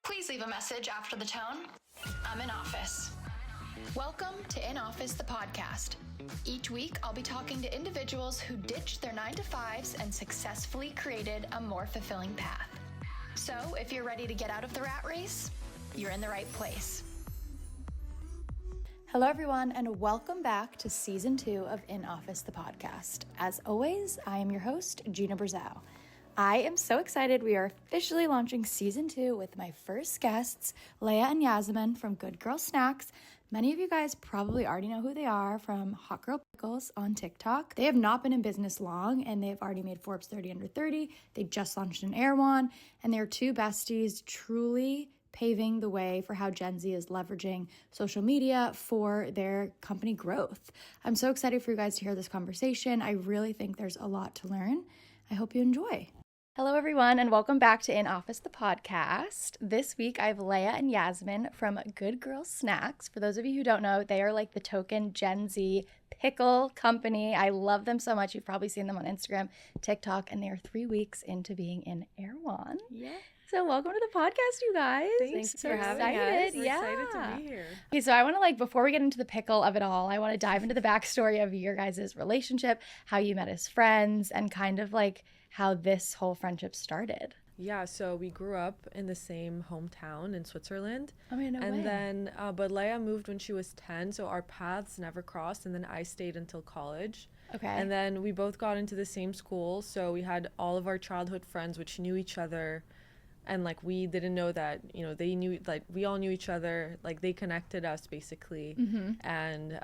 Please leave a message after the tone. I'm in office. Welcome to In Office, the podcast. Each week, I'll be talking to individuals who ditched their 9-to-5s and successfully created a more fulfilling path. So, if you're ready to get out of the rat race, you're in the right place. Hello, everyone, and welcome back to Season 2 of In Office, the podcast. As always, I am your host, Gina. I am so excited. We are officially launching Season 2 with my first guests, Leah and Yasaman from Good Girl Snacks. Many of you guys probably already know who they are from Hot Girl Pickles on TikTok. They have not been in business long, and they've already made Forbes 30 under 30. They just launched an Erewhon, and they're two besties truly paving the way for how Gen Z is leveraging social media for their company growth. I'm so excited for you guys to hear this conversation. I really think there's a lot to learn. I hope you enjoy. Hello, everyone, and welcome back to In Office, the podcast. This week, I have Leah and Yasaman from Good Girl Snacks. For those of you who don't know, they are like the token Gen Z pickle company. I love them so much. You've probably seen them on Instagram, TikTok, and they are 3 weeks into being in Erewhon. Yeah. So welcome to the podcast, you guys. Thanks for having us. We're excited to be here. Okay, so I want to before we get into the pickle of it all, I want to dive into the backstory of your guys' relationship, how you met as friends, and kind of how this whole friendship started. Yeah, so we grew up in the same hometown in Switzerland. Oh, no way. And then, but Leah moved when she was 10, so our paths never crossed, and then I stayed until college. Okay. And then we both got into the same school, so we had all of our childhood friends, which knew each other. And we didn't know that, they knew, we all knew each other, they connected us basically. Mm-hmm. And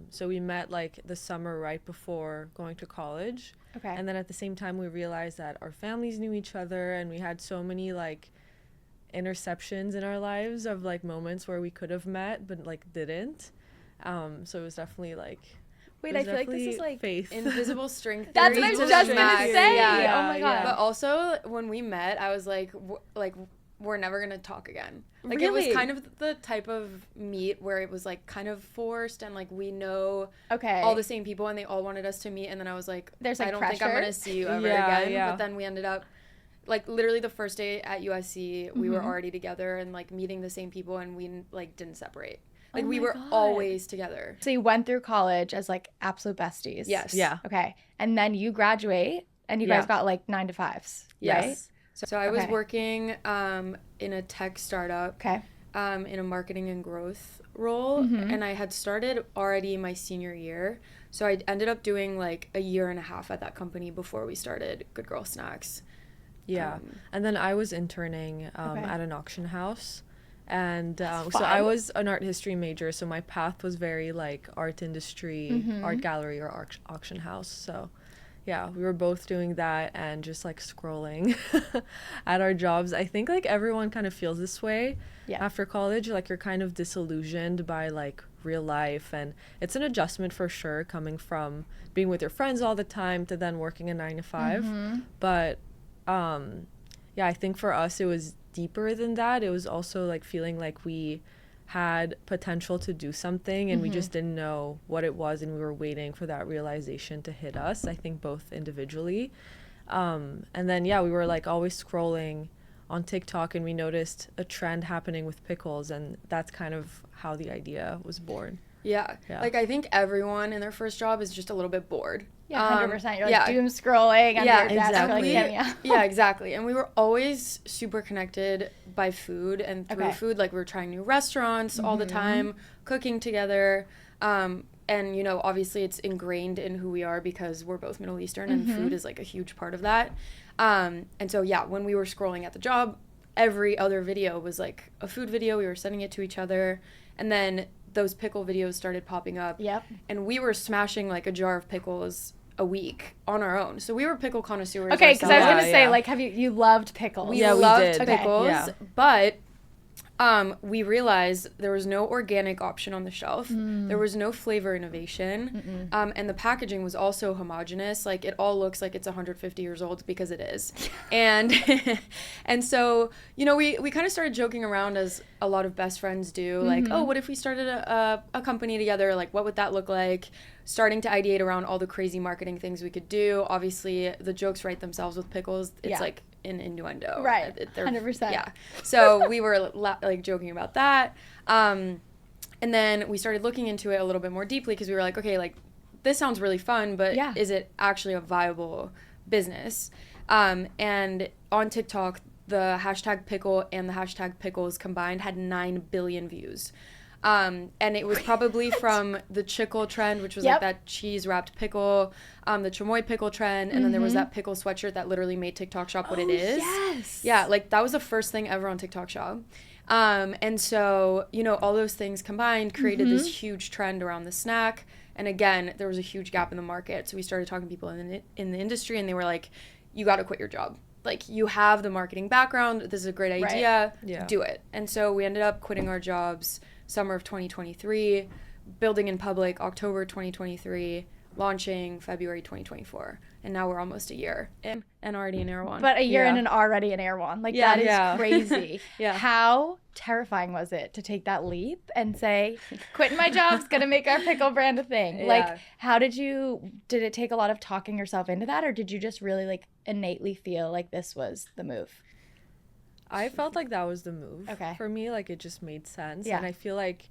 so we met the summer right before going to college. Okay. And then at the same time, we realized that our families knew each other, and we had so many interceptions in our lives of moments where we could have met, but didn't. So it was definitely Wait, I feel like this is faith. invisible string theory. That's what I was just gonna say. Yeah. Oh my god. But also, when we met, I was we're never gonna talk again. Really? It was kind of the type of meet where it was kind of forced, and we know all the same people, and they all wanted us to meet, and then I was like, there's I don't pressure. think I'm gonna see you ever again. Yeah. But then we ended up literally the first day at USC, we were already together and meeting the same people, and we didn't separate. We were always together. So you went through college as absolute besties. Yes. Yeah. Okay. And then you graduate and you guys got 9-to-5s, yes. right? So I was working in a tech startup. Okay. In a marketing and growth role. And I had started already my senior year. So I ended up doing a year and a half at that company before we started Good Girl Snacks. Yeah. And then I was interning at an auction house. And so I was an art history major, so my path was very art industry, art gallery, or auction house. So yeah, we were both doing that and just scrolling at our jobs. I think everyone kind of feels this way after college. You're kind of disillusioned by real life, and it's an adjustment for sure, coming from being with your friends all the time to then working a 9-to-5. But yeah, I think for us it was deeper than that. It was also feeling we had potential to do something, and we just didn't know what it was, and we were waiting for that realization to hit us, I think both individually. And then we were always scrolling on TikTok, and we noticed a trend happening with pickles, and that's kind of how the idea was born. Yeah. I think everyone in their first job is just a little bit bored. Yeah, 100%. You're doom scrolling on your desk. Exactly. Yeah. Yeah, exactly. And we were always super connected by food and through food. We were trying new restaurants all the time, cooking together. And, obviously it's ingrained in who we are because we're both Middle Eastern, and food is a huge part of that. And so, when we were scrolling at the job, every other video was a food video. We were sending it to each other. And then those pickle videos started popping up. Yep. And we were smashing a jar of pickles a week on our own. So we were pickle connoisseurs. Okay, because I was gonna say, have you loved pickles? We loved did. pickles, but we realized there was no organic option on the shelf. There was no flavor innovation. And the packaging was also homogenous. It all looks like it's 150 years old, because it is. And and so, we kind of started joking around, as a lot of best friends do, oh, what if we started a company together? What would that look like? Starting to ideate around all the crazy marketing things we could do. Obviously, the jokes write themselves with pickles. It's an innuendo. Right. 100%. Yeah. So we were like joking about that. And then we started looking into it a little bit more deeply because we were like, okay, like this sounds really fun, but is it actually a viable business? And on TikTok, the hashtag pickle and the hashtag pickles combined had 9 billion views. And it was probably from the chickle trend, which was like that cheese wrapped pickle, the chamoy pickle trend, and then there was that pickle sweatshirt that literally made TikTok Shop what it is. Yes. Yeah, like that was the first thing ever on TikTok Shop. And so, you know, all those things combined created this huge trend around the snack. And again, there was a huge gap in the market. So we started talking to people in the industry, and they were like, you got to quit your job. Like, you have the marketing background. This is a great idea. Right. Yeah. Do it. And so we ended up quitting our jobs summer of 2023, building in public October 2023, launching February 2024. And now we're almost a year in and already in Erewhon. But a year in and already in Erewhon. Like, that is crazy. How terrifying was it to take that leap and say, quitting my job's going to make our pickle brand a thing? Like, how did it take a lot of talking yourself into that? Or did you just really, like, innately feel like this was the move? I felt like that was the move. Okay. For me, like, it just made sense. Yeah. And I feel like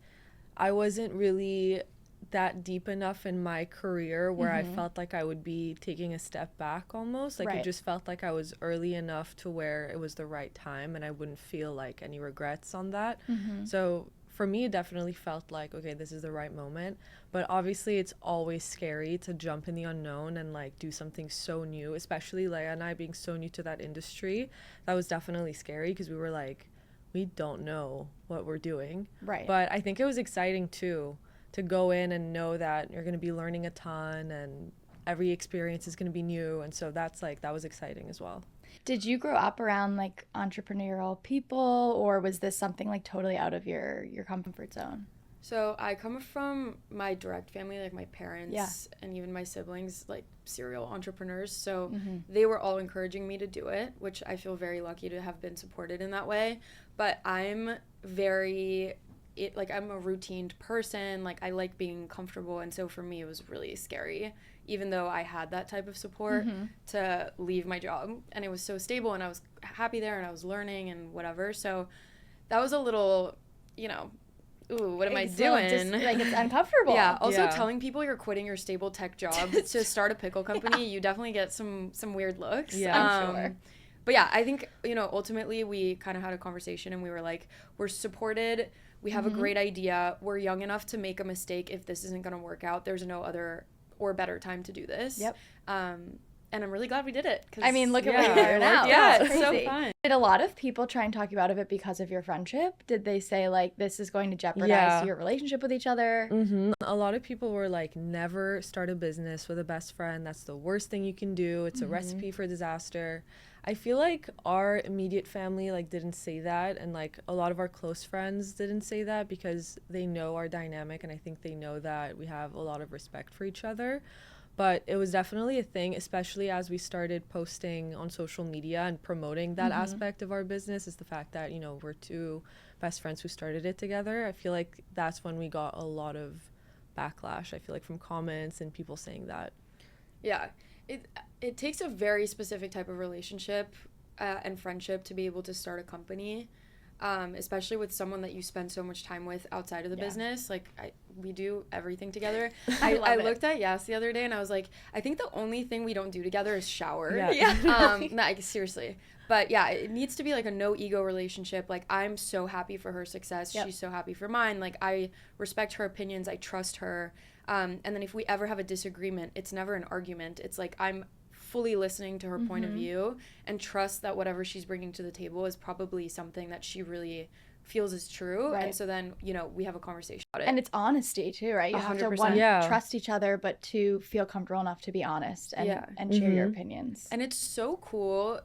I wasn't really that deep enough in my career where I felt like I would be taking a step back almost. Like, it just felt like I was early enough to where it was the right time and I wouldn't feel like any regrets on that. So for me, it definitely felt like, okay, this is the right moment. But obviously, it's always scary to jump in the unknown and, like, do something so new, especially Leah and I being so new to that industry. That was definitely scary because we were like, we don't know what we're doing. Right. But I think it was exciting, too, to go in and know that you're going to be learning a ton and every experience is going to be new. And so that was exciting as well. Did you grow up around, like, entrepreneurial people, or was this something, like, totally out of your comfort zone? So I come from my direct family, like my parents and even my siblings, like serial entrepreneurs. So they were all encouraging me to do it, which I feel very lucky to have been supported in that way. But I'm I'm a routine person. Like, I like being comfortable. And so for me, it was really scary, even though I had that type of support, to leave my job. And it was so stable and I was happy there and I was learning and whatever. So that was a little, you know, ooh, what am I doing? Just, like, it's uncomfortable. Yeah. Also, telling people you're quitting your stable tech job to start a pickle company, you definitely get some weird looks. Yeah, I'm sure. But yeah, I think, you know, ultimately we kind of had a conversation and we were like, we're supported. We have a great idea. We're young enough to make a mistake if this isn't going to work out. There's no other or better time to do this. Yep. And I'm really glad we did it. I mean, look at where you are now. Yeah, it's so fun. Did a lot of people try and talk you out of it because of your friendship? Did they say, like, this is going to jeopardize your relationship with each other? A lot of people were like, never start a business with a best friend. That's the worst thing you can do. It's a recipe for disaster. I feel like our immediate family, like, didn't say that, and, like, a lot of our close friends didn't say that because they know our dynamic, and I think they know that we have a lot of respect for each other. But it was definitely a thing, especially as we started posting on social media and promoting that aspect of our business, is the fact that, you know, we're two best friends who started it together. I feel like that's when we got a lot of backlash, I feel like, from comments and people saying that. Yeah. It takes a very specific type of relationship and friendship to be able to start a company, especially with someone that you spend so much time with outside of the business. Like, we do everything together. I looked at Yas the other day and I was like, I think the only thing we don't do together is shower. Like, seriously. But yeah, it needs to be like a no ego relationship. Like, I'm so happy for her success. She's so happy for mine. Like, I respect her opinions. I trust her. And then if we ever have a disagreement, it's never an argument. It's like, I'm fully listening to her point of view and trust that whatever she's bringing to the table is probably something that she really feels is true. And so then, you know, we have a conversation about it. And it's honesty too, right? You 100%. Have to, one, trust each other, but two, feel comfortable enough to be honest and share your opinions. And it's so cool,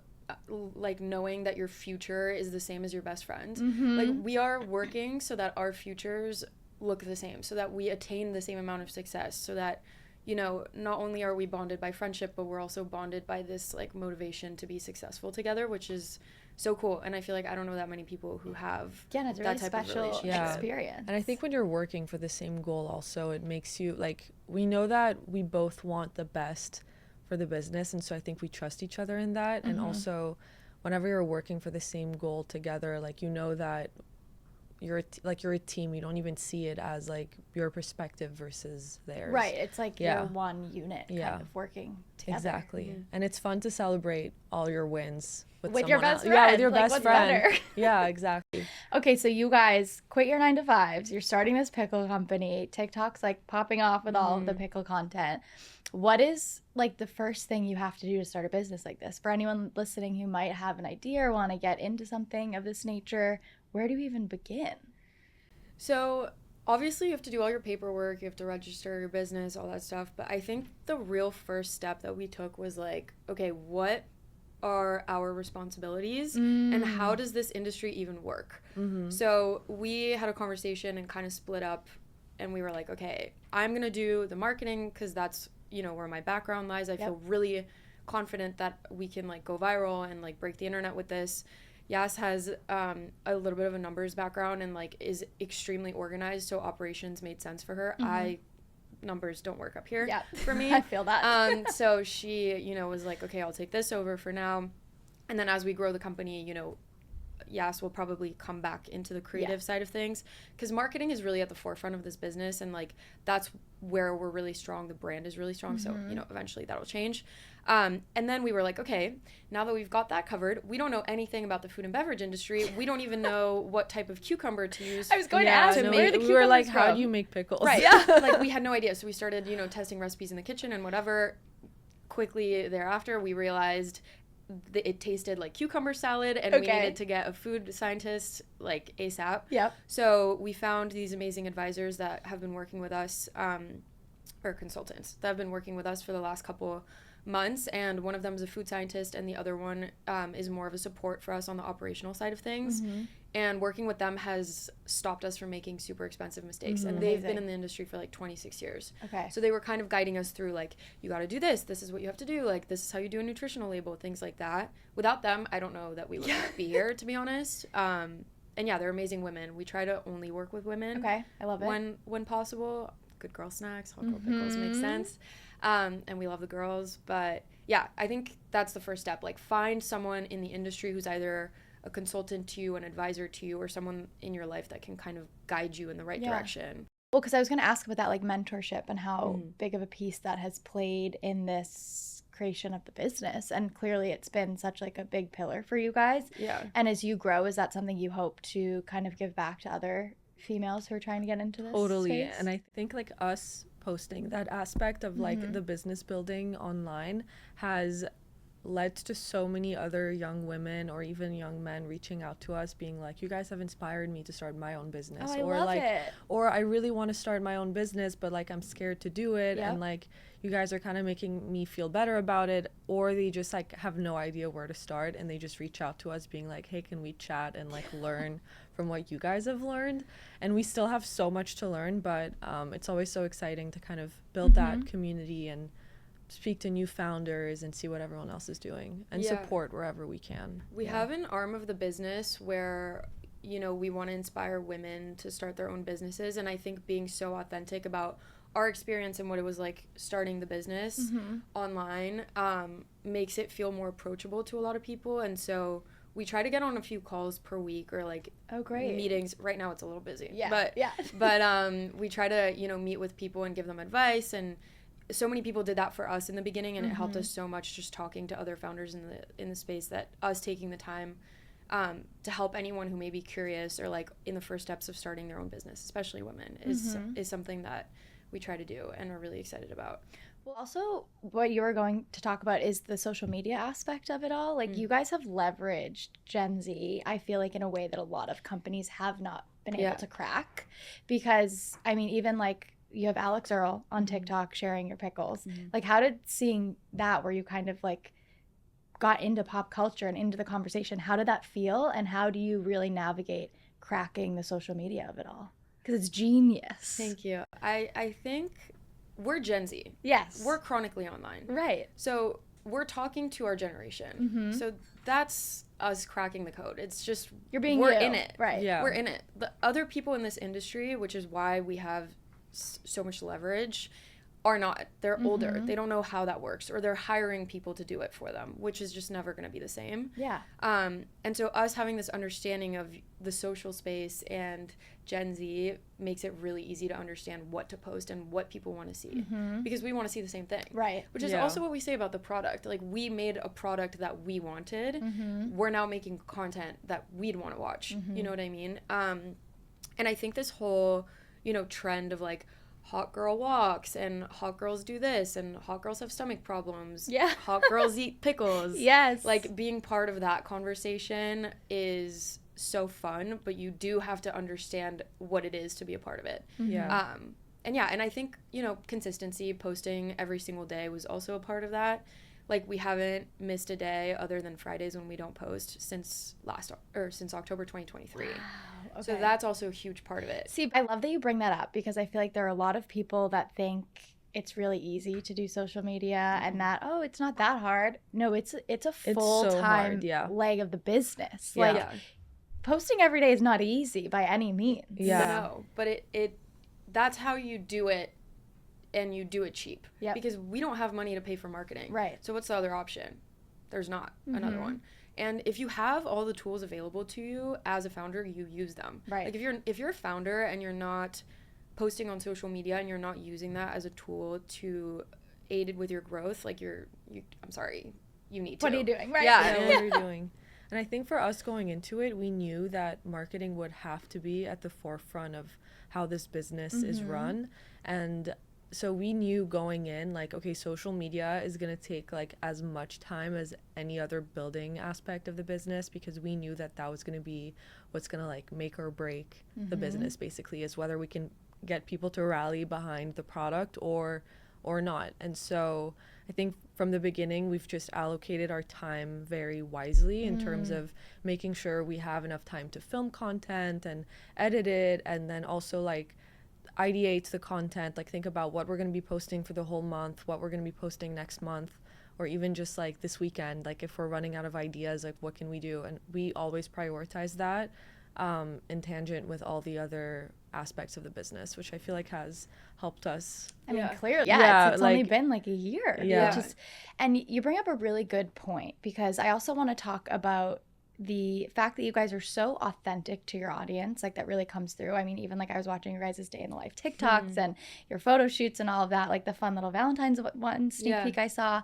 like, knowing that your future is the same as your best friend. Like, we are working so that our futures look the same, so that we attain the same amount of success, so that, you know, not only are we bonded by friendship, but we're also bonded by this, like, motivation to be successful together, which is so cool. And I feel like I don't know that many people who have it's a that really type special of relationship. experience. And I think when you're working for the same goal also, it makes you, like, we know that we both want the best for the business, and so I think we trust each other in that. And also, whenever you're working for the same goal together, like, you know that you're a team. You don't even see it as like your perspective versus theirs. Right. It's like you're one unit kind of working together. Exactly. And it's fun to celebrate all your wins with your best friend. Yeah, with your like, best friend. Better? Yeah, exactly. Okay, so you guys quit your 9-to-5s. You're starting this pickle company. TikTok's like popping off with all of the pickle content. What is like the first thing you have to do to start a business like this? For anyone listening who might have an idea or want to get into something of this nature, where do you even begin? So obviously you have to do all your paperwork, you have to register your business, all that stuff. But I think the real first step that we took was like, okay, what are our responsibilities and how does this industry even work? So we had a conversation and kind of split up, and we were like, okay, I'm going to do the marketing because that's, you know, where my background lies. I feel really confident that we can like go viral and like break the internet with this. Yas has a little bit of a numbers background and like is extremely organized, so operations made sense for her. Numbers don't work up here for me. I feel that. So she, you know, was like, okay, I'll take this over for now. And then as we grow the company, you know, Yas will probably come back into the creative side of things, because marketing is really at the forefront of this business, and like that's where we're really strong. The brand is really strong, so you know, eventually that'll change. And then we were like, okay, now that we've got that covered, we don't know anything about the food and beverage industry. We don't even know what type of cucumber to use. I was going to ask where the cucumbers we were like, from. how do you make pickles? Right. Like we had no idea. So we started, you know, testing recipes in the kitchen and whatever. Quickly thereafter, we realized it tasted like cucumber salad, and we needed to get a food scientist like ASAP. So we found these amazing advisors that have been working with us, or consultants that have been working with us for the last couple months, and one of them is a food scientist and the other one is more of a support for us on the operational side of things. And working with them has stopped us from making super expensive mistakes. And they've been in the industry for like 26 years. So they were kind of guiding us through like, you got to do this is what you have to do, like this is how you do a nutritional label, things like that. Without them, I don't know that we would be here, to be honest. And yeah, they're amazing women. We try to only work with women. I love it. When possible. Good girl snacks, hot girl pickles makes sense. And we love the girls. But yeah, I think that's the first step. Like, find someone in the industry who's either a consultant to you, an advisor to you, or someone in your life that can kind of guide you in the right direction. Well, because I was going to ask about that, like, mentorship and how big of a piece that has played in this creation of the business. And clearly it's been such like a big pillar for you guys. And as you grow, is that something you hope to kind of give back to other females who are trying to get into this space? And I think like us posting that aspect of like the business building online has led to so many other young women or even young men reaching out to us being like, you guys have inspired me to start my own business. Or I really want to start my own business, but like I'm scared to do it. And like you guys are kind of making me feel better about it. Or they just like have no idea where to start and they just reach out to us being like, hey, can we chat and like learn from what you guys have learned? And we still have so much to learn, but it's always so exciting to kind of build that community and speak to new founders and see what everyone else is doing and support wherever we can. We have an arm of the business where, you know, we want to inspire women to start their own businesses. And I think being so authentic about our experience and what it was like starting the business online makes it feel more approachable to a lot of people. And so we try to get on a few calls per week or like meetings. Right now it's a little busy. But we try to, you know, meet with people and give them advice. And so many people did that for us in the beginning, and it helped us so much just talking to other founders in the space, that us taking the time to help anyone who may be curious or like in the first steps of starting their own business, especially women, is something that we try to do and are really excited about. Well, also what you were going to talk about is the social media aspect of it all. Like you guys have leveraged Gen Z, I feel like, in a way that a lot of companies have not been able to crack, because I mean, even like you have Alex Earl on TikTok sharing your pickles. Like, how did seeing that, where you kind of like got into pop culture and into the conversation, how did that feel? And how do you really navigate cracking the social media of it all? Because it's genius. Thank you. I think we're Gen Z. Yes. We're chronically online. Right. So we're talking to our generation. So that's us cracking the code. It's just, we're in it. Right. Yeah. We're in it. The other people in this industry, which is why we have so much leverage, are not. They're older. They don't know how that works, or they're hiring people to do it for them, which is just never going to be the same. Yeah. And so us having this understanding of the social space and Gen Z makes it really easy to understand what to post and what people want to see, because we want to see the same thing. Right. Which is also what we say about the product. Like, we made a product that we wanted. We're now making content that we'd want to watch. You know what I mean? And I think this whole, you know, trend of like, hot girl walks and hot girls do this and hot girls have stomach problems. Yeah. Hot girls eat pickles. Yes. Like, being part of that conversation is so fun, but you do have to understand what it is to be a part of it. Yeah. And I think, you know, consistency, posting every single day was also a part of that. Like, we haven't missed a day other than Fridays when we don't post since October 2023. Wow, okay. So that's also a huge part of it. See, I love that you bring that up, because I feel like there are a lot of people that think it's really easy to do social media and that, oh, it's not that hard. No, it's a full-time leg of the business. Yeah. Like, posting every day is not easy by any means. Yeah. No, but it that's how you do it. And you do it cheap. Yep. Because we don't have money to pay for marketing. Right. So what's the other option? There's not another one. And if you have all the tools available to you as a founder, you use them. Right. Like, if you're a founder and you're not posting on social media and you're not using that as a tool to aid with your growth, like, I'm sorry, you need to. What are you doing? Right. Yeah, what are you doing? And I think for us going into it, we knew that marketing would have to be at the forefront of how this business is run. And so we knew going in, like, okay, social media is going to take like as much time as any other building aspect of the business, because we knew that was going to be what's going to like make or break the business, basically, is whether we can get people to rally behind the product or not. And so I think from the beginning, we've just allocated our time very wisely in terms of making sure we have enough time to film content and edit it, and then also like ideate the content, like think about what we're going to be posting for the whole month, what we're going to be posting next month, or even just like this weekend, like if we're running out of ideas, like what can we do? And we always prioritize that in tangent with all the other aspects of the business, which I feel like has helped us. I mean, clearly, it's only been like a year. Yeah. And you bring up a really good point, because I also want to talk about the fact that you guys are so authentic to your audience. Like, that really comes through. I mean, even like I was watching your guys' day in the life TikToks and your photo shoots and all of that, like the fun little Valentine's one sneak peek I saw.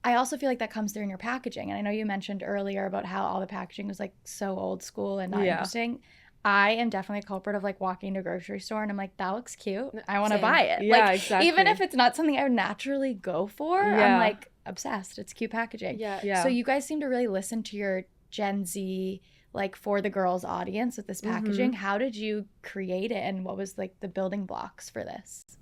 I also feel like that comes through in your packaging. And I know you mentioned earlier about how all the packaging was like so old school and not interesting. I am definitely a culprit of like walking to a grocery store and I'm like, that looks cute. I want to buy it. Yeah, like, exactly. Even if it's not something I would naturally go for, I'm like obsessed. It's cute packaging. Yeah. So you guys seem to really listen to your Gen Z, like for the girls audience with this packaging. How did you create it, and what was like the building blocks for this?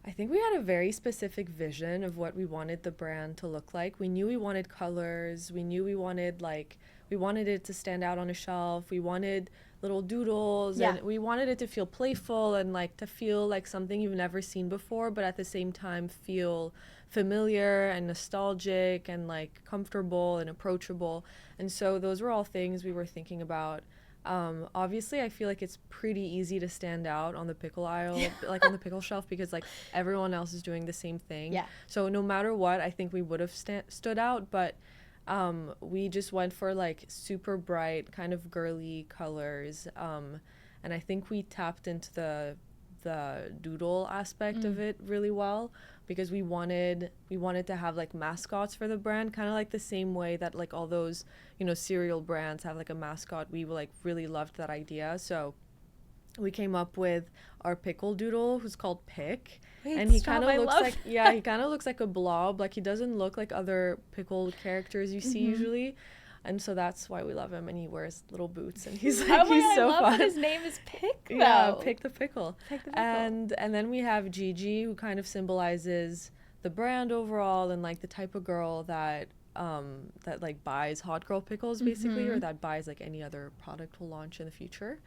I think we had a very specific vision of what we wanted the brand to look like. We knew we wanted colors. We knew we wanted it to stand out on a shelf. We wanted little doodles, and we wanted it to feel playful and like to feel like something you've never seen before, but at the same time feel familiar and nostalgic and like comfortable and approachable. And so those were all things we were thinking about. Obviously, I feel like it's pretty easy to stand out on the pickle aisle, like on the pickle shelf, because like everyone else is doing the same thing. Yeah. So no matter what, I think we would have stood out, but we just went for like super bright, kind of girly colors. And I think we tapped into the doodle aspect of it really well, because we wanted to have like mascots for the brand, kind of like the same way that like all those, you know, cereal brands have like a mascot. We like really loved that idea. So we came up with our pickle doodle, who's called Pick. And he kind of looks like a blob. Like, he doesn't look like other pickle characters you see usually. And so that's why we love him, and he wears little boots, and he's like, he's so fun. That his name is Pick, though. Yeah, Pick the Pickle. And then we have Gigi, who kind of symbolizes the brand overall, and like the type of girl that like buys hot girl pickles, basically, or that buys like any other product we'll launch in the future.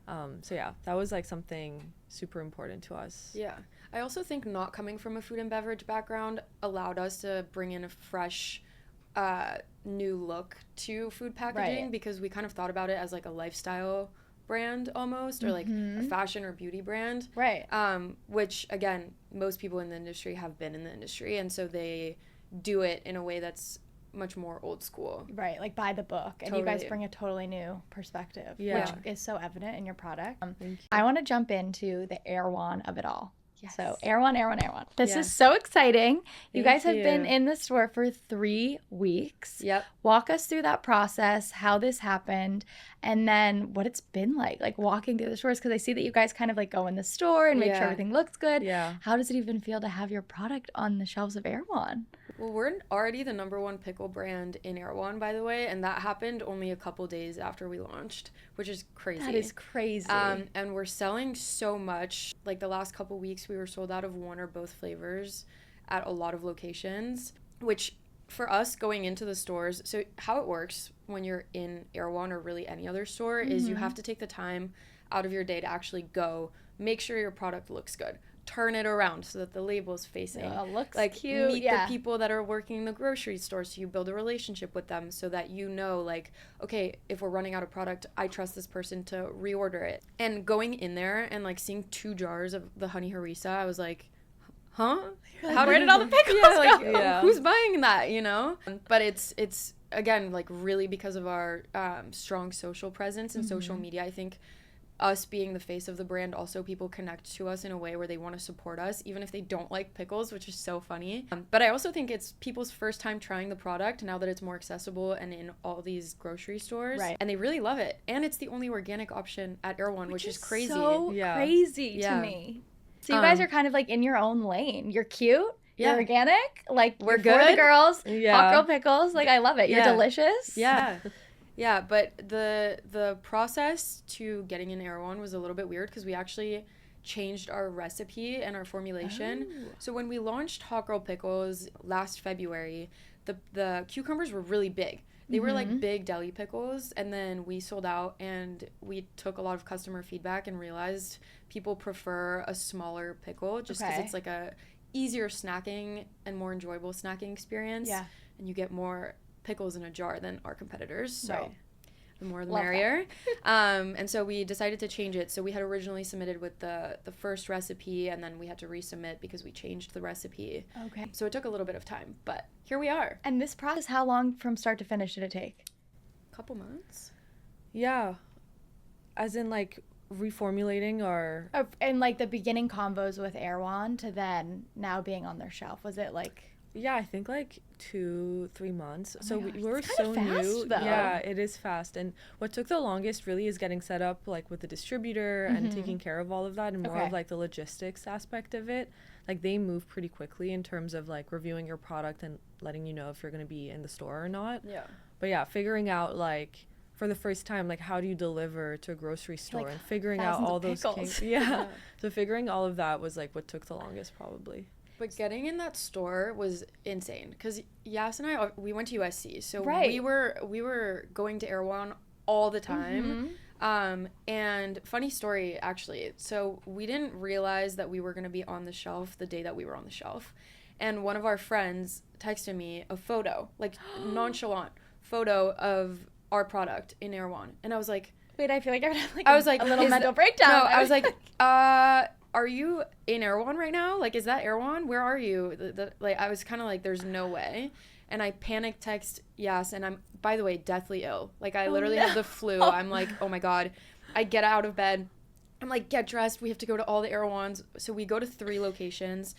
So yeah, that was like something super important to us. Yeah. I also think not coming from a food and beverage background allowed us to bring in a fresh new look to food packaging, because we kind of thought about it as like a lifestyle brand almost, or like a fashion or beauty brand. Right. Which, again, most people in the industry have been in the industry, and so they do it in a way that's much more old school. Right, like by the book. And you guys bring a totally new perspective, which is so evident in your product. I want to jump into the Erewhon of it all. Yes. So Erewhon. This is so exciting. You guys have been in the store for 3 weeks. Yep. Walk us through that process, how this happened, and then what it's been like walking through the stores, because I see that you guys kind of like go in the store and make sure everything looks good. Yeah. How does it even feel to have your product on the shelves of Erewhon? Well, we're already the #1 pickle brand in Erewhon, by the way, and that happened only a couple days after we launched, which is crazy. That is crazy. And we're selling so much. Like the last couple weeks, we were sold out of one or both flavors at a lot of locations, which for us going into the stores, so how it works when you're in Erewhon or really any other store is you have to take the time out of your day to actually go make sure your product looks good. Turn it around so that the label's facing. Looks like cute. Meet the people that are working in the grocery store, so you build a relationship with them so that you know, like, okay, if we're running out of product, I trust this person to reorder it. And going in there and like seeing 2 jars of the honey harissa, I was like, huh? Where did all the pickles go? Who's buying that, you know? But it's again like really because of our strong social presence and social media. I think us being the face of the brand, also people connect to us in a way where they want to support us even if they don't like pickles, which is so funny. But I also think it's people's first time trying the product now that it's more accessible and in all these grocery stores, and they really love it. And it's the only organic option at Erewhon, which is crazy. So crazy to me. So you guys are kind of like in your own lane. You're cute. You're organic. Like, we're good for the girls. Hot girl pickles. Like, I love it. You're delicious. Yeah, but the process to getting in Erewhon was a little bit weird because we actually changed our recipe and our formulation. So when we launched Hot Girl Pickles last February, the cucumbers were really big. They were like big deli pickles, and then we sold out, and we took a lot of customer feedback and realized people prefer a smaller pickle just because it's like a easier snacking and more enjoyable snacking experience. Yeah. And you get more pickles in a jar than our competitors, so the more the merrier. And so we decided to change it. So we had originally submitted with the first recipe, and then we had to resubmit because we changed the recipe. Okay. So it took a little bit of time, but here we are. And this process, how long from start to finish did it take? A couple months. Yeah. As in like reformulating our... And like the beginning combos with Erewhon to then now being on their shelf. Was it like... Yeah, I think like 2-3 months. So we were it's so fast, new. Though. Yeah, it is fast. And what took the longest really is getting set up like with the distributor and taking care of all of that, and more of like the logistics aspect of it. Like they move pretty quickly in terms of like reviewing your product and letting you know if you're going to be in the store or not. Yeah. But yeah, figuring out like for the first time, like how do you deliver to a grocery store, like, and figuring out all those So figuring all of that was like what took the longest probably. But getting in that store was insane because Yas and I, we went to USC, so we were going to Erewhon all the time. And funny story, actually. So we didn't realize that we were going to be on the shelf the day that we were on the shelf. And one of our friends texted me a photo, like nonchalant photo of our product in Erewhon. And I was like... Wait, I feel like I have like a little mental breakdown. No, I was like, are you in Erewhon right now? Like, is that Erewhon? Where are you? Like, I was kind of like, there's no way. And I panic text Yas, and I'm, by the way, deathly ill. Like, I literally have the flu. I'm like, oh my God. I get out of bed. I'm like, get dressed. We have to go to all the Erewhons. So we go to 3 locations.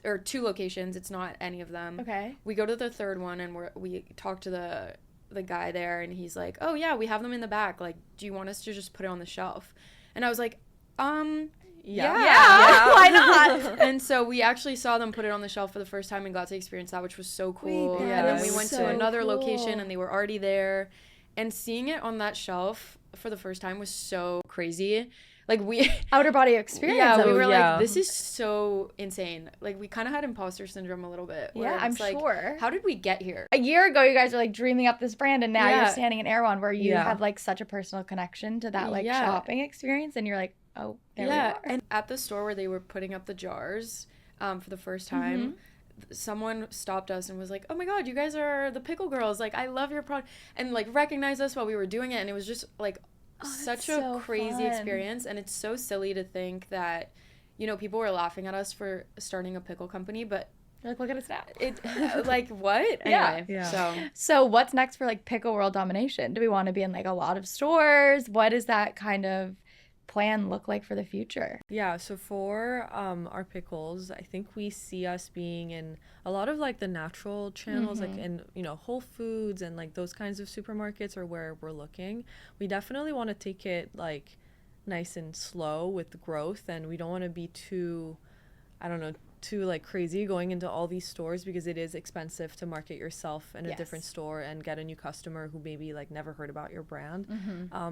Or 2 locations. It's not any of them. Okay. We go to the 3rd one, and we talk to the guy there, and he's like, oh yeah, we have them in the back. Like, do you want us to just put it on the shelf? And I was like, Yeah, why not? And so we actually saw them put it on the shelf for the first time and got to experience that, which was so cool. And then we went to another location, and they were already there. And seeing it on that shelf for the first time was so crazy. Like, we... Outer body experience. Yeah, we were like, this is so insane. Like, we kind of had imposter syndrome a little bit. Yeah, I'm sure. How did we get here? A year ago, you guys were, like, dreaming up this brand, and now you're standing in Erewhon where you have, like, such a personal connection to that, like, shopping experience, and you're like, oh, there we are. And at the store where they were putting up the jars for the first time, someone stopped us and was like, oh my God, you guys are the Pickle Girls. Like, I love your product. And, like, recognized us while we were doing it. And it was just, like, such a crazy experience, and it's so silly to think that, you know, people were laughing at us for starting a pickle company, but like, look at us now. It like what? Anyway, So what's next for like pickle world domination? Do we want to be in like a lot of stores? What does that kind of plan look like for the future? Yeah, so for our pickles, I think we see us being in a lot of like the natural channels, like in, you know, Whole Foods and like those kinds of supermarkets are where we're looking. We definitely want to take it like nice and slow with the growth, and we don't want to be too, I don't know, too like crazy going into all these stores, because it is expensive to market yourself in a different store and get a new customer who maybe like never heard about your brand.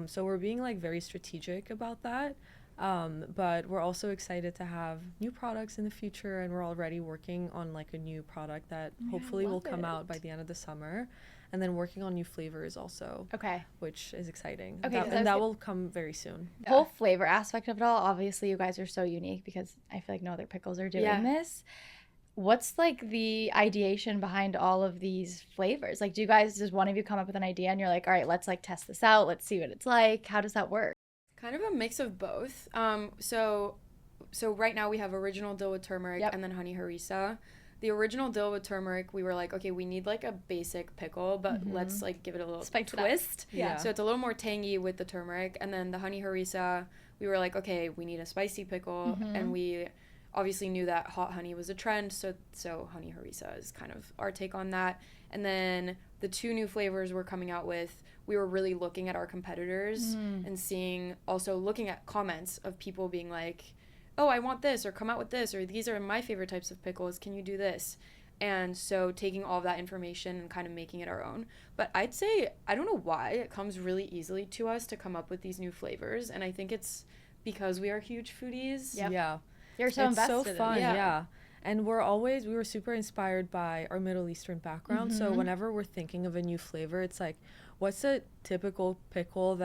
So we're being like very strategic about that, but we're also excited to have new products in the future, and we're already working on like a new product that hopefully will come out by the end of the summer, and then working on new flavors also, which is exciting. And that will come very soon. The whole flavor aspect of it all, obviously you guys are so unique because I feel like no other pickles are doing this. What's like the ideation behind all of these flavors? Like, does one of you come up with an idea and you're like, all right, let's like test this out, let's see what it's like? How does that work? Kind of a mix of both. So right now we have original dill with turmeric and then honey harissa. The original dill with turmeric, we were like, okay, we need like a basic pickle, but let's like give it a little twist. So it's a little more tangy with the turmeric. And then the honey harissa, we were like, okay, we need a spicy pickle. And we obviously knew that hot honey was a trend. So honey harissa is kind of our take on that. And then the two new flavors we're coming out with, we were really looking at our competitors and looking at comments of people being like, oh, I want this, or come out with this, or these are my favorite types of pickles, can you do this? And so taking all of that information and kind of making it our own. But I'd say, I don't know why, it comes really easily to us to come up with these new flavors, and I think it's because we are huge foodies. Yeah. You're so invested. It's so fun, yeah. And we were super inspired by our Middle Eastern background, so whenever we're thinking of a new flavor, it's like, what's a typical pickle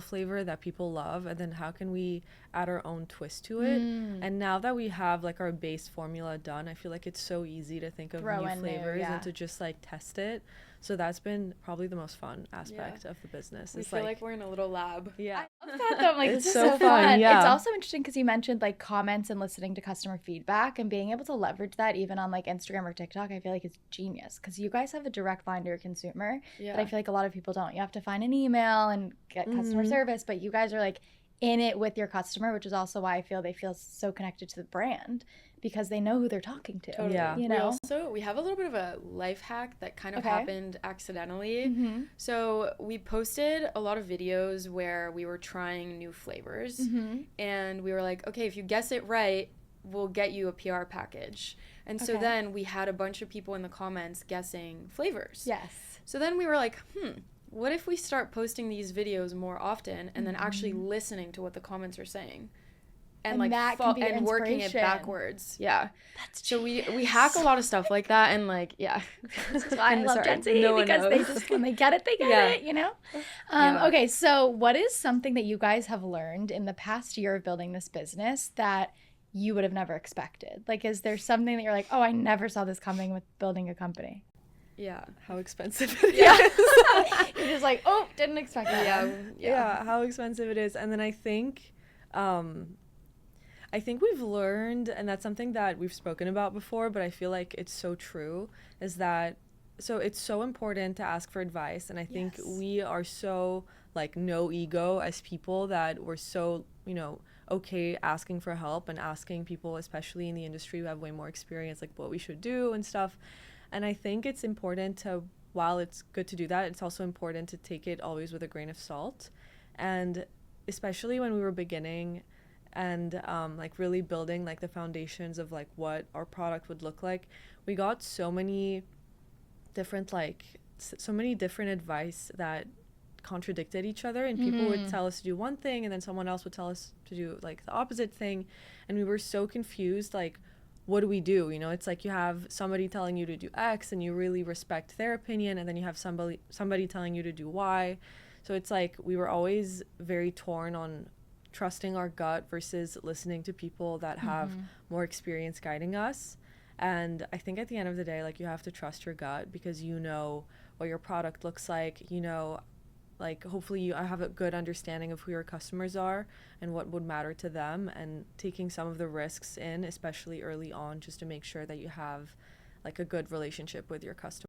flavor that people love, and then how can we add our own twist to it? And now that we have like our base formula done, I feel like it's so easy to think of new flavors and to just like test it. So that's been probably the most fun aspect of the business. We feel like we're in a little lab. I love that though. I'm like, it's this so is so fun. Yeah. It's also interesting because you mentioned like comments and listening to customer feedback and being able to leverage that even on like Instagram or TikTok. I feel like it's genius because you guys have a direct line to your consumer that I feel like a lot of people don't. You have to find an email and get customer service, but you guys are like in it with your customer, which is also why I feel they feel so connected to the brand because they know who they're talking to. Totally. Yeah. You know? We have a little bit of a life hack that kind of happened accidentally. So we posted a lot of videos where we were trying new flavors, and we were like, okay, if you guess it right, we'll get you a PR package. And so then we had a bunch of people in the comments guessing flavors. Yes. So then we were like, what if we start posting these videos more often and then actually listening to what the comments are saying? And like and working it backwards. Yeah. That's so we hack a lot of stuff like that, and like this is why I love Gen Z, because they just when they get it, they get it, you know? Okay, so what is something that you guys have learned in the past year of building this business that you would have never expected? Like, is there something that you're like, oh, I never saw this coming with building a company? Yeah, how expensive it is. You're just like, oh, didn't expect that. Yeah, how expensive it is. And then I think we've learned, and that's something that we've spoken about before, but I feel like it's so true, is that so it's so important to ask for advice. And I think we are so like no ego as people that we're so, you know, okay asking for help and asking people, especially in the industry who have way more experience, like what we should do and stuff. And I think it's important to, while it's good to do that, it's also important to take it always with a grain of salt. And especially when we were beginning and like really building like the foundations of like what our product would look like, we got so many different advice that contradicted each other, and people would tell us to do one thing and then someone else would tell us to do like the opposite thing, and we were so confused, like what do we do? You know, it's like you have somebody telling you to do X and you really respect their opinion, and then you have somebody telling you to do Y. So it's like we were always very torn on trusting our gut versus listening to people that have more experience guiding us. And I think at the end of the day, like, you have to trust your gut because you know what your product looks like, you know like hopefully you have a good understanding of who your customers are and what would matter to them, and taking some of the risks in, especially early on, just to make sure that you have like a good relationship with your customer.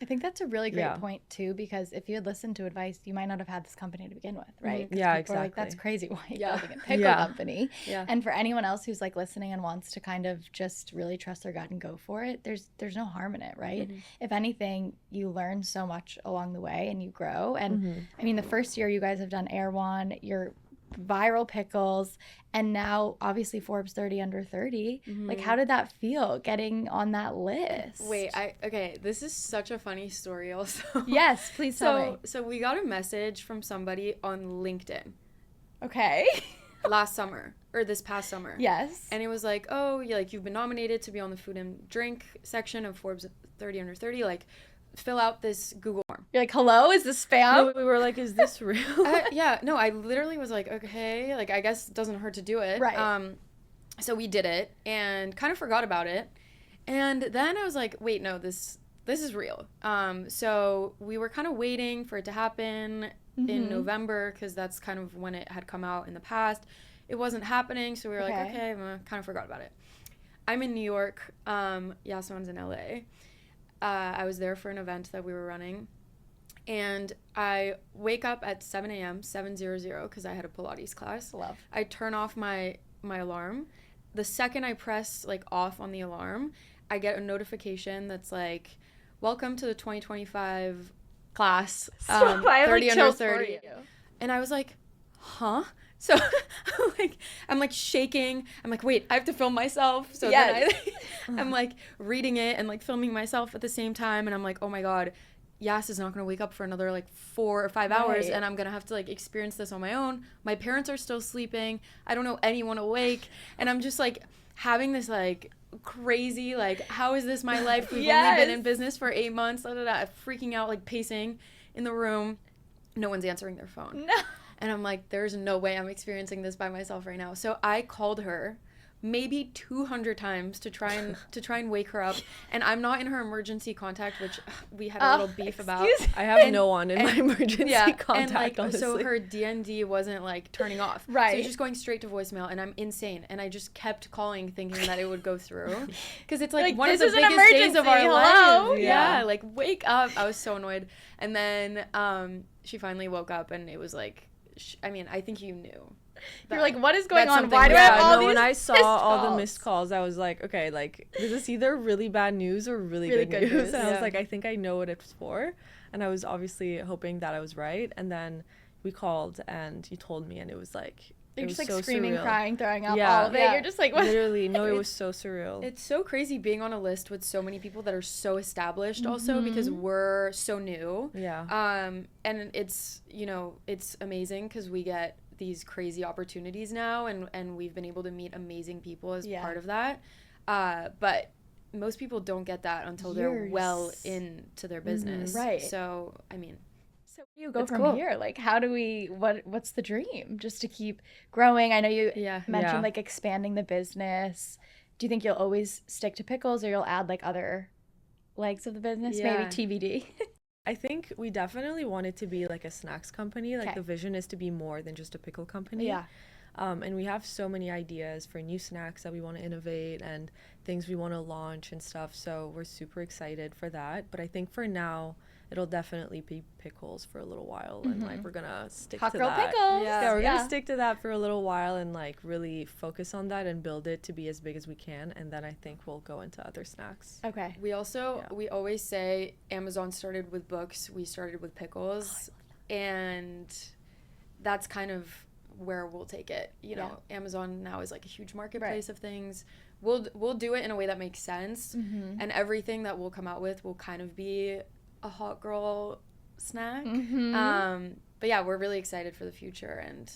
I think that's a really great point too, because if you had listened to advice, you might not have had this company to begin with, right? Yeah, exactly. Like, that's crazy. Why are you building a pickle company? Yeah. And for anyone else who's like listening and wants to kind of just really trust their gut and go for it, there's no harm in it, right? If anything, you learn so much along the way and you grow. And I mean, the first year you guys have done Erewhon, you're viral pickles, and now obviously Forbes 30 under 30. Like, how did that feel getting on that list? Wait, okay, this is such a funny story also. Yes, please tell me. So we got a message from somebody on LinkedIn. Okay. Last summer, or this past summer. Yes. And it was like, oh, you've been nominated to be on the food and drink section of Forbes 30 under 30, like, fill out this Google form. You're like, hello, is this spam? No, we were like, is this real? Yeah, no, I literally was like, okay, like, I guess it doesn't hurt to do it. Right. So we did it and kind of forgot about it. And then I was like, wait, no, this is real. So we were kind of waiting for it to happen in November, because that's kind of when it had come out in the past. It wasn't happening, so we were like, okay, kind of forgot about it. I'm in New York. Yasaman's in LA. I was there for an event that we were running, and I wake up at 7 a.m., 7:00, because I had a Pilates class. Love. I turn off my alarm. The second I press, like, off on the alarm, I get a notification that's like, welcome to the 2025 class, 30 under 30. And I was like, huh? So I'm like shaking. I'm like, wait, I have to film myself. So then I'm like reading it and like filming myself at the same time. And I'm like, oh my God, Yas is not going to wake up for another like 4 or 5 hours. And I'm going to have to like experience this on my own. My parents are still sleeping. I don't know anyone awake. And I'm just like having this like crazy, like, how is this my life? We've only been in business for 8 months. Freaking out, like pacing in the room. No one's answering their phone. No. And I'm like, there's no way I'm experiencing this by myself right now. So I called her maybe 200 times to try and wake her up. And I'm not in her emergency contact, which we had a little beef about. I have no one in my emergency contact, and like, honestly. so her DND wasn't like turning off. Right. So it's just going straight to voicemail, and I'm insane. And I just kept calling thinking that it would go through. Because it's like one of the biggest days of our life. Yeah, like, wake up. I was so annoyed. And then she finally woke up, and it was like, I think you knew. You're like, what is going on? Why do I have all these when I saw all the missed calls? calls, I was like, okay, like, this is either really bad news or really good news. And I was like, I think I know what it's for. And I was obviously hoping that I was right. And then we called, and you told me, and it was like, you're just like so screaming, surreal. crying, throwing up, all of it. Yeah. You're just like, what? Literally, no, it was so surreal. It's so crazy being on a list with so many people that are so established also, because we're so new. Yeah. And it's, it's amazing because we get these crazy opportunities now, and we've been able to meet amazing people as part of that. But most people don't get that until they're well into their business. Right. So, I mean, so where do you go from here? Like, how do what's the dream? Just to keep growing? I know you mentioned like expanding the business. Do you think you'll always stick to pickles, or you'll add like other legs of the business? Maybe TBD. I think we definitely want it to be like a snacks company. Like, the vision is to be more than just a pickle company. Yeah. And we have so many ideas for new snacks that we want to innovate and things we want to launch and stuff. So we're super excited for that. But I think for now, it'll definitely be pickles for a little while. And like, we're going to stick to that. Pickles. Yeah, we're going to stick to that for a little while and like really focus on that and build it to be as big as we can. And then I think we'll go into other snacks. Okay. We also, we always say Amazon started with books. We started with pickles. And that's kind of where we'll take it. Amazon now is like a huge marketplace of things. We'll do it in a way that makes sense. And everything that we'll come out with will kind of be a hot girl snack. But yeah, we're really excited for the future, and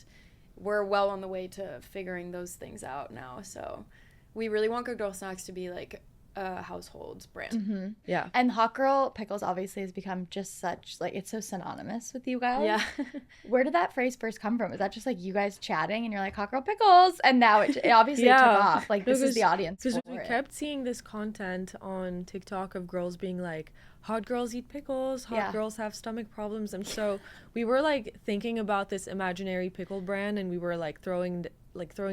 we're well on the way to figuring those things out now. So we really want Good Girl Snacks to be like a household brand. Yeah. And hot girl pickles obviously has become just such, like, it's so synonymous with you guys. Yeah. Where did that phrase first come from? Is that just like you guys chatting and you're like, hot girl pickles, and now it obviously took off? Like, this is the audience because for we it. kept seeing this content on TikTok of girls being like, hot girls eat pickles, hot girls have stomach problems. And so we were like thinking about this imaginary pickle brand, and we were like throwing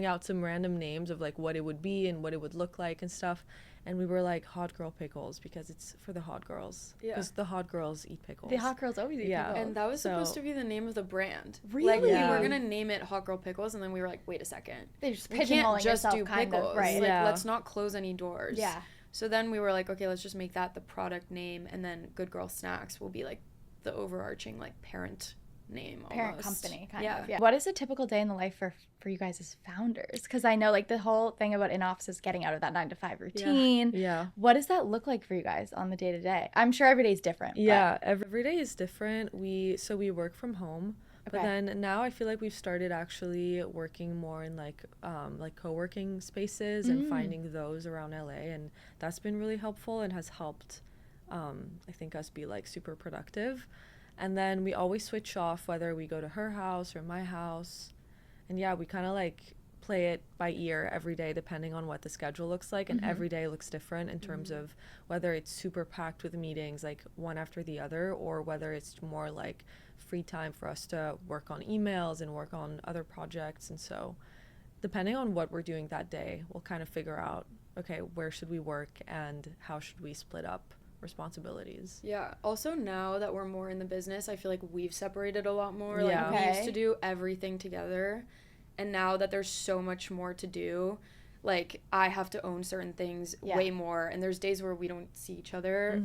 out some random names of like what it would be and what it would look like and stuff. And we were like, hot girl pickles, because it's for the hot girls. Because the hot girls eat pickles. The hot girls always eat pickles. And that was supposed to be the name of the brand. Really? Like, we were going to name it Hot Girl Pickles, and then we were like, wait a second. They're just we can't just do pickles. Right. Like, let's not close any doors. Yeah. So then we were like, okay, let's just make that the product name, and then Good Girl Snacks will be like the overarching like parent name, parent company kind of. Yeah. What is a typical day in the life for you guys as founders? Because I know like the whole thing about in office is getting out of that 9-to-5 routine. Yeah. What does that look like for you guys on the day to day? I'm sure every day is different. Yeah, every day is different. We work from home. But then now I feel like we've started actually working more in like co-working spaces and finding those around LA, and that's been really helpful and has helped I think us be like super productive. And then we always switch off whether we go to her house or my house. And yeah, we kind of like play it by ear every day depending on what the schedule looks like, and every day looks different in terms of whether it's super packed with meetings like one after the other, or whether it's more like free time for us to work on emails and work on other projects. And so depending on what we're doing that day, we'll kind of figure out, okay, where should we work and how should we split up responsibilities. Yeah. Also, now that we're more in the business, I feel like we've separated a lot more. Like, we used to do everything together, and now that there's so much more to do, like, I have to own certain things way more, and there's days where we don't see each other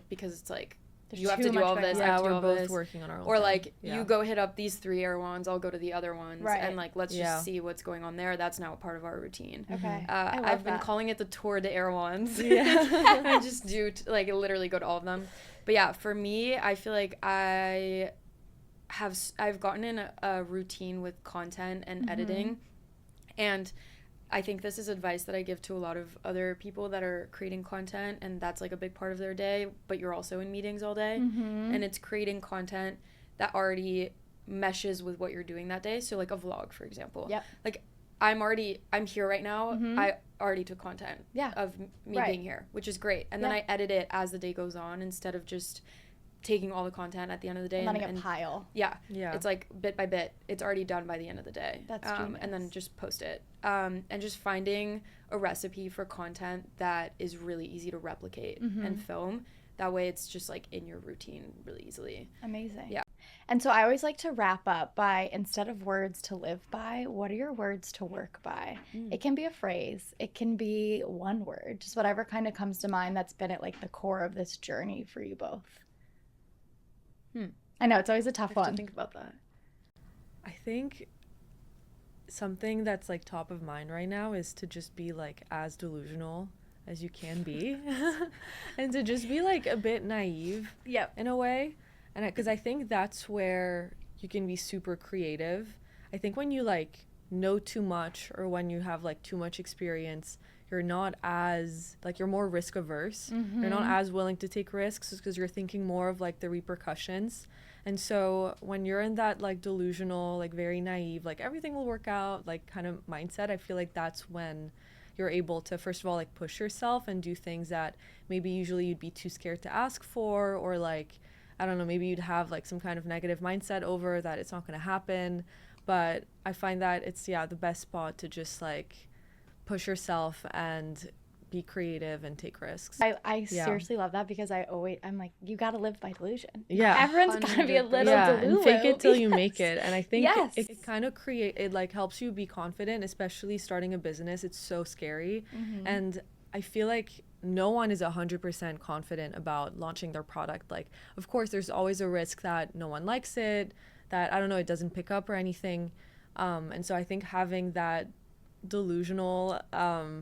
because it's like, you have to do all this. Yeah, we're both working on our own. Or like, you go hit up these 3 Erewhons, I'll go to the other ones, and like, let's just see what's going on there. That's now a part of our routine. I've been calling it the tour de Erewhons. I just do like literally go to all of them. But yeah, for me, I feel like I've gotten in a routine with content and editing, and I think this is advice that I give to a lot of other people that are creating content, and that's like a big part of their day, but you're also in meetings all day, and it's creating content that already meshes with what you're doing that day. So like a vlog, for example. Like, I'm here right now. I already took content of me being here, which is great. And then I edit it as the day goes on instead of just taking all the content at the end of the day and letting it pile. Yeah. It's like bit by bit. It's already done by the end of the day. That's genius. And then just post it. And just finding a recipe for content that is really easy to replicate and film. That way it's just like in your routine really easily. Amazing. Yeah. And so I always like to wrap up by, instead of words to live by, what are your words to work by? It can be a phrase. It can be one word. Just whatever kind of comes to mind that's been at like the core of this journey for you both. I know, it's always a tough one. To think about that. I think something that's like top of mind right now is to just be like as delusional as you can be and to just be like a bit naive in a way. And because I think that's where you can be super creative. I think when you like know too much, or when you have like too much experience, you're not as like, you're more risk averse. You're not as willing to take risks because you're thinking more of like the repercussions. And so when you're in that like delusional, like very naive, like everything will work out, like kind of mindset, I feel like that's when you're able to, first of all, like push yourself and do things that maybe usually you'd be too scared to ask for, or like, I don't know, maybe you'd have like some kind of negative mindset over that it's not going to happen. But I find that it's, the best spot to just like push yourself and be creative and take risks. I seriously love that, because I'm like, you got to live by delusion. Yeah. Everyone's got to be a little delulu. And fake it till you make it. And I think it kind of it like helps you be confident, especially starting a business. It's so scary. And I feel like no one is 100% confident about launching their product. Like, of course, there's always a risk that no one likes it, that, I don't know, it doesn't pick up or anything. And so I think having that delusional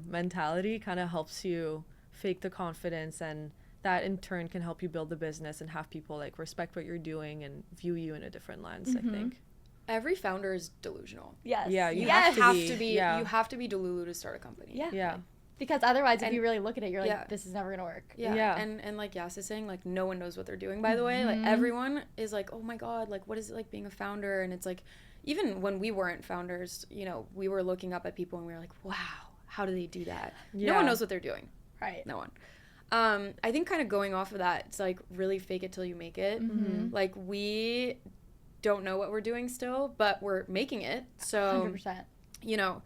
mentality kind of helps you fake the confidence, and that in turn can help you build the business and have people like respect what you're doing and view you in a different lens. I think every founder is delusional. Yes. Yeah, you have to be. You have to be delulu to start a company. Yeah. Because otherwise, if you really look at it, you're like, this is never gonna work. Yeah. And like Yas is saying, like, no one knows what they're doing, by the way. Like, everyone is like, oh my god, like, what is it like being a founder? And it's like, even when we weren't founders, you know, we were looking up at people and we were like, wow, how do they do that? No one knows what they're doing. Right. No one. I think kind of going off of that, it's like really fake it till you make it. Like we don't know what we're doing still, but we're making it. So 100%. You know,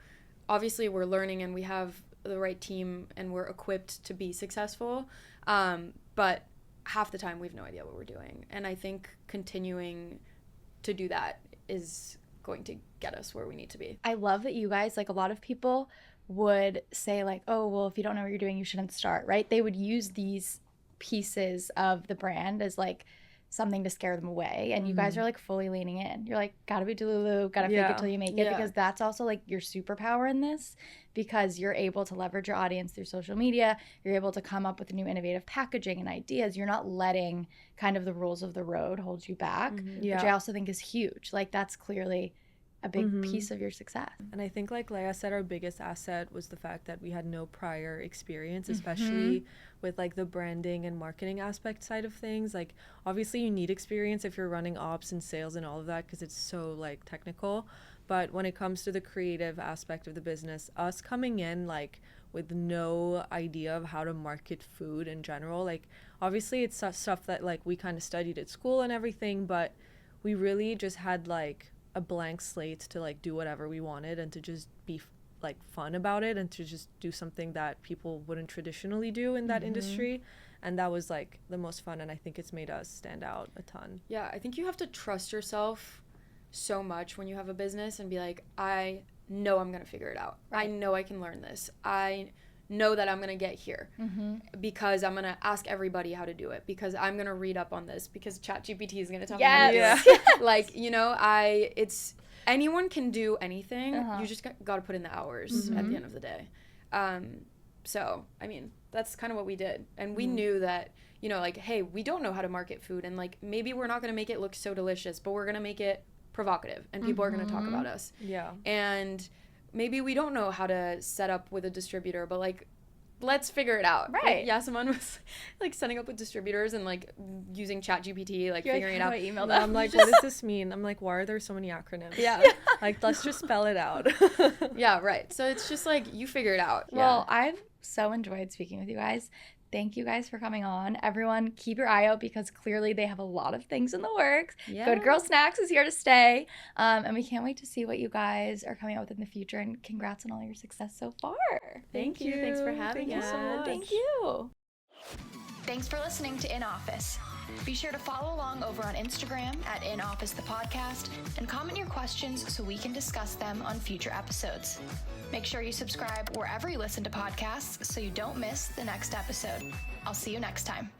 obviously we're learning and we have the right team and we're equipped to be successful. But half the time we have no idea what we're doing. And I think continuing to do that is going to get us where we need to be. I love that you guys, like a lot of people would say like, oh, well, if you don't know what you're doing, you shouldn't start, right? They would use these pieces of the brand as like something to scare them away. And you guys are like fully leaning in. You're like, gotta be Delulu, gotta fake it till you make it, because that's also like your superpower in this, because you're able to leverage your audience through social media. You're able to come up with new innovative packaging and ideas. You're not letting kind of the rules of the road hold you back, which I also think is huge. Like that's clearly a big piece of your success. And I think like Leah said, our biggest asset was the fact that we had no prior experience, especially with like the branding and marketing aspect side of things. Like obviously you need experience if you're running ops and sales and all of that, because it's so like technical. But when it comes to the creative aspect of the business, us coming in like with no idea of how to market food in general, like obviously it's stuff that like we kind of studied at school and everything, but we really just had like a blank slate to like do whatever we wanted and to just be like fun about it and to just do something that people wouldn't traditionally do in that industry. And that was like the most fun, and I think it's made us stand out a ton. Yeah, I think you have to trust yourself so much when you have a business and be like, I know I'm gonna figure it out. I know I can learn this. I know that I'm gonna get here because I'm gonna ask everybody how to do it, because I'm gonna read up on this, because ChatGPT is gonna tell me how to do it. Like, you know, it's anyone can do anything. You just gotta put in the hours at the end of the day. So I mean, that's kind of what we did, and we knew that, you know, like, hey, we don't know how to market food, and like maybe we're not gonna make it look so delicious, but we're gonna make it provocative and people are gonna talk about us. And maybe we don't know how to set up with a distributor, but like, let's figure it out. Right. Like, Yasaman was like setting up with distributors and like using ChatGPT, like figuring it out. I emailed I'm like, what does this mean? I'm like, why are there so many acronyms? Like, let's just spell it out. Right. So it's just like, you figure it out. Well, I've so enjoyed speaking with you guys. Thank you guys for coming on. Everyone, keep your eye out, because clearly they have a lot of things in the works. Good Girl Snacks is here to stay. And we can't wait to see what you guys are coming out with in the future. And congrats on all your success so far. Thank you. Thanks for having us. Thank you so much. Thank you. Thanks for listening to In Office. Be sure to follow along over on Instagram at In Office the Podcast and comment your questions so we can discuss them on future episodes. Make sure you subscribe wherever you listen to podcasts so you don't miss the next episode. I'll see you next time.